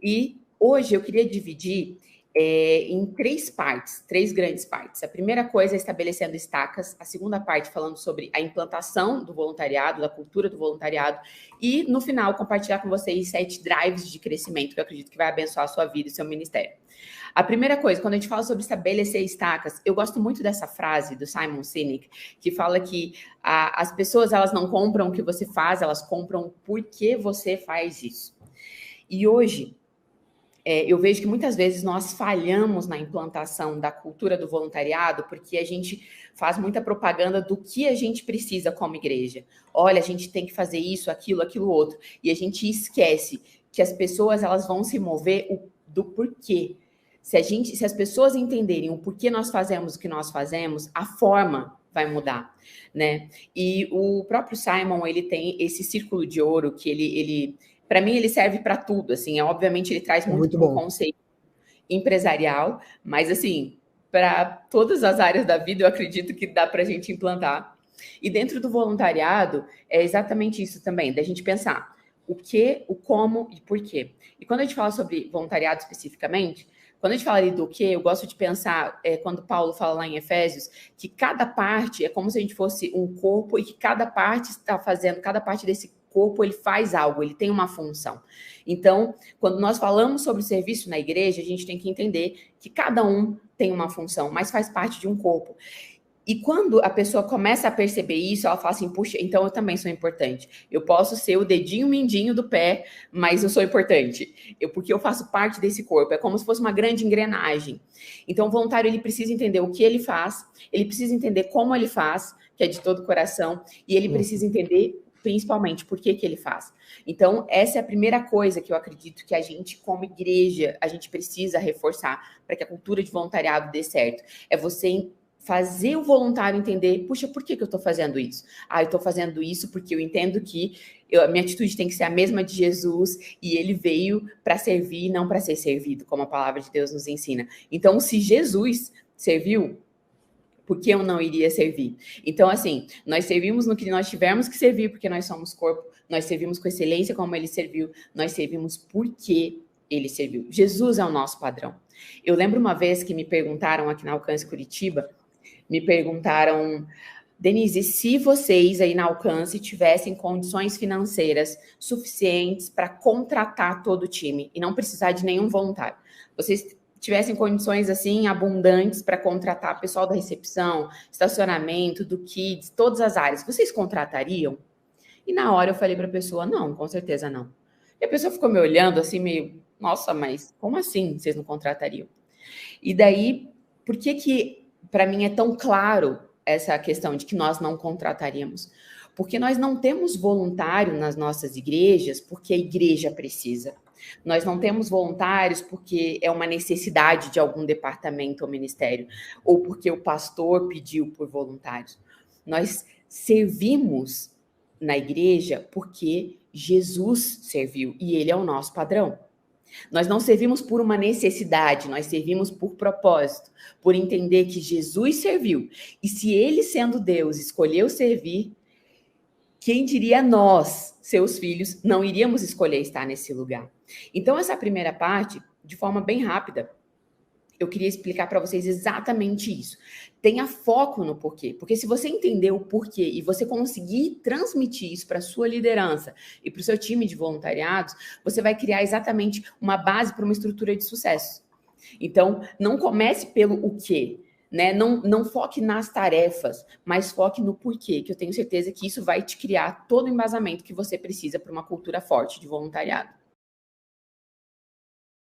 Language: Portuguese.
E hoje eu queria dividir em três grandes partes. A primeira coisa é estabelecendo estacas, a segunda parte falando sobre a implantação do voluntariado, da cultura do voluntariado, e no final compartilhar com vocês 7 drives de crescimento que eu acredito que vai abençoar a sua vida e seu ministério. A primeira coisa, quando a gente fala sobre estabelecer estacas, eu gosto muito dessa frase do Simon Sinek, que fala que as pessoas elas não compram o que você faz, elas compram por que você faz isso. E hoje, eu vejo que muitas vezes nós falhamos na implantação da cultura do voluntariado porque a gente faz muita propaganda do que a gente precisa como igreja. Olha, a gente tem que fazer isso, aquilo outro. E a gente esquece que as pessoas elas vão se mover do porquê. Se as pessoas entenderem o porquê nós fazemos o que nós fazemos, a forma vai mudar, né? E o próprio Simon, ele tem esse círculo de ouro que ele para mim, ele serve para tudo, assim, obviamente ele traz muito para o conceito empresarial, mas, assim, para todas as áreas da vida, eu acredito que dá para a gente implantar. E dentro do voluntariado, é exatamente isso também, da gente pensar o que, o como e por quê. E quando a gente fala sobre voluntariado especificamente, quando a gente fala ali do que, eu gosto de pensar, quando Paulo fala lá em Efésios, que cada parte é como se a gente fosse um corpo e que cada parte desse corpo, ele faz algo, ele tem uma função. Então, quando nós falamos sobre serviço na igreja, a gente tem que entender que cada um tem uma função, mas faz parte de um corpo. E quando a pessoa começa a perceber isso, ela fala assim, puxa, então eu também sou importante. Eu posso ser o dedinho mindinho do pé, mas eu sou importante. Porque eu faço parte desse corpo. É como se fosse uma grande engrenagem. Então, o voluntário, ele precisa entender o que ele faz, ele precisa entender como ele faz, que é de todo o coração, e ele precisa entender principalmente por que ele faz. Então, essa é a primeira coisa que eu acredito que a gente, como igreja, a gente precisa reforçar para que a cultura de voluntariado dê certo. É você fazer o voluntário entender, puxa, por que eu estou fazendo isso? Eu estou fazendo isso porque eu entendo que a minha atitude tem que ser a mesma de Jesus e ele veio para servir e não para ser servido, como a palavra de Deus nos ensina. Então, se Jesus serviu, por que eu não iria servir? Então, assim, nós servimos no que nós tivermos que servir, porque nós somos corpo, nós servimos com excelência como ele serviu, nós servimos porque ele serviu. Jesus é o nosso padrão. Eu lembro uma vez que me perguntaram aqui na Alcance Curitiba, me perguntaram, Denise, se vocês aí na Alcance tivessem condições financeiras suficientes para contratar todo o time e não precisar de nenhum voluntário, vocês tivessem condições assim abundantes para contratar pessoal da recepção, estacionamento, do Kids, todas as áreas, vocês contratariam? E na hora eu falei para a pessoa, não, com certeza não. E a pessoa ficou me olhando assim meio, nossa, mas como assim vocês não contratariam? E daí, por que para mim é tão claro essa questão de que nós não contrataríamos? Porque nós não temos voluntário nas nossas igrejas porque a igreja precisa. Nós não temos voluntários porque é uma necessidade de algum departamento ou ministério, ou porque o pastor pediu por voluntários. Nós servimos na igreja porque Jesus serviu e ele é o nosso padrão. Nós não servimos por uma necessidade, nós servimos por propósito, por entender que Jesus serviu. E se ele, sendo Deus, escolheu servir, quem diria nós, seus filhos, não iríamos escolher estar nesse lugar? Então, essa primeira parte, de forma bem rápida, eu queria explicar para vocês exatamente isso. Tenha foco no porquê, porque se você entender o porquê e você conseguir transmitir isso para a sua liderança e para o seu time de voluntariados, você vai criar exatamente uma base para uma estrutura de sucesso. Então, não comece pelo o quê, né? Não foque nas tarefas, mas foque no porquê, que eu tenho certeza que isso vai te criar todo o embasamento que você precisa para uma cultura forte de voluntariado.